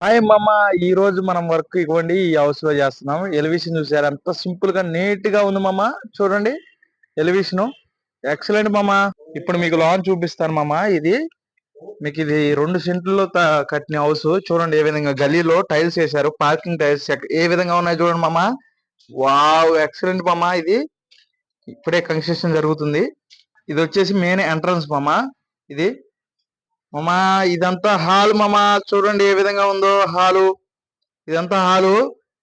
Hi మామ. ఈ రోజు మనం వర్క్ ఇవ్వండి ఈ హౌస్ లో చేస్తున్నాం. ఎలివేషన్ చూసారు ఎంత సింపుల్ గా నీట్ గా ఉంది మామ. చూడండి ఎలివేషన్ ఎక్సలెంట్ మామ. ఇప్పుడు మీకు లోన్ చూపిస్తాను మామ. ఇది 2 సెంట్లలో కట్టిన హౌస్. చూడండి ఏ విధంగా గలీలో టైల్స్ వేశారు. పార్కింగ్ టైల్స్ ఏ విధంగా ఉన్నాయి చూడండి మామ. వావ్ ఎక్సలెంట్ మామ. ఇది ఇప్పుడే కన్స్ట్రక్షన్ జరుగుతుంది. ఇది వచ్చేసి మెయిన్ ఎంట్రన్స్ మామ. ఇది మామా ఇదంతా హాల్ మామా. చూడండి ఏ విధంగా ఉందో హాలు. ఇదంతా హాలు.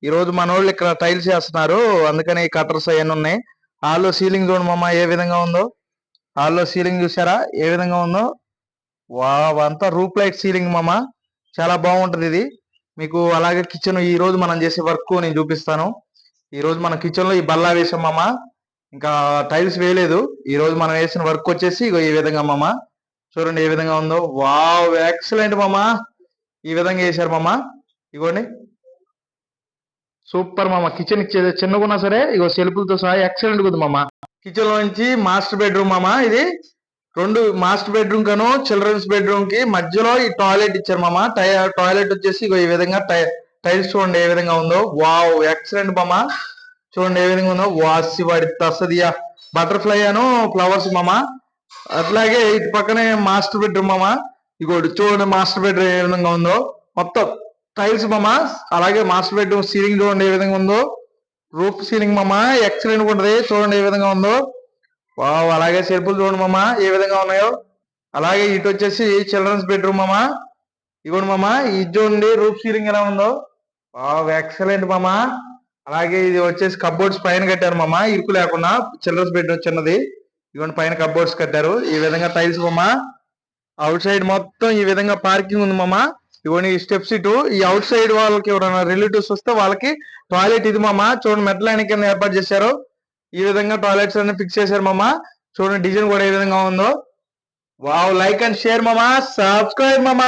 ఈ రోజు మనోళ్ళు ఇక్కడ టైల్స్ చేస్తున్నారు, అందుకని కటర్స్ అవన్నీ ఉన్నాయి. హాల్లో సీలింగ్ చూడండి మామా ఏ విధంగా ఉందో. హాల్లో సీలింగ్ చూసారా ఏ విధంగా ఉందో. వావ్ అంతా రూప్ లైట్ సీలింగ్ మామా. చాలా బాగుంటది ఇది మీకు. అలాగే కిచెన్ ఈ రోజు మనం చేసే వర్క్ నేను చూపిస్తాను. ఈ రోజు మన కిచెన్ లో ఈ బల్లా వేసాం మామా. ఇంకా టైల్స్ వేయలేదు. ఈ రోజు మనం వేసిన వర్క్ వచ్చేసి ఇగో ఈ విధంగా మామా. చూడండి ఏ విధంగా ఉందో. వావ్ ఎక్సలెంట్ మామా. ఈ విధంగా వేశారు మామా. ఇగోండి సూపర్ మామ. కిచెన్ చిన్నగా ఉన్నా సరే ఇగో సెల్ఫ్లతో సహా ఎక్సలెంట్ ఉంది మామ. కిచెన్ లో నుంచి మాస్టర్ బెడ్రూమ్ మామ. ఇది 2 మాస్టర్ బెడ్రూమ్ కను చిల్డ్రన్స్ బెడ్రూమ్ కి మధ్యలో ఈ టాయిలెట్ ఇచ్చారు మామ. టాయిలెట్ వచ్చేసి ఇగో ఈ విధంగా టైల్స్ చూడండి ఏ విధంగా ఉందో. వావ్ ఎక్సలెంట్ మామ. చూడండి ఏ విధంగా ఉందో. వాసి వాడి తస్తదియా. బటర్ఫ్లై అను ఫ్లవర్స్ మామ. అట్లాగే ఇటు పక్కనే మాస్టర్ బెడ్రూమ్ మామ. ఇగోటి చూడండి మాస్టర్ బెడ్రూమ్ ఏ విధంగా ఉందో. మొత్తం టైల్స్ మామ. అలాగే మాస్టర్ బెడ్రూమ్ సీలింగ్ చూడండి ఏ విధంగా ఉందో. రూఫ్ సీలింగ్ మామ ఎక్సలెంట్ ఉంటది. చూడండి ఏ విధంగా ఉందో. వావ్ అలాగే సెల్ఫ్లు చూడండి మామ ఏ విధంగా ఉన్నాయో. అలాగే ఇటు వచ్చేసి చిల్డ్రన్స్ బెడ్రూమ్ మామ. ఇగోండి మామ ఇది చూడండి రూఫ్ సీలింగ్ ఎలా ఉందో. వావ్ ఎక్సలెంట్ మామ. అలాగే ఇది వచ్చేసి కబోర్డ్స్ పైన కట్టారు మామ, ఇరుకు లేకుండా. చిల్డ్రన్స్ బెడ్రూమ్ చిన్నది. ఇదిగోండి పైన కబోర్డ్స్ కట్టారు ఈ విధంగా టైల్స్ మామ. అవుట్ సైడ్ మొత్తం ఈ విధంగా పార్కింగ్ ఉంది మామ. ఇవన్నీ స్టెప్స్ ఇటు. ఈ అవుట్ సైడ్ వాళ్ళకి ఎవరైనా రిలేటివ్స్ వస్తే వాళ్ళకి టాయిలెట్ ఇది మామ. చూడండి మెట్ల కింద ఏర్పాటు చేశారు. ఈ విధంగా టాయిలెట్స్ అన్ని ఫిక్స్ చేశారు మామ. చూడండి డిజైన్ కూడా ఏ విధంగా ఉందో. వావ్ లైక్ అండ్ షేర్ మామ. సబ్స్క్రైబ్ మామ.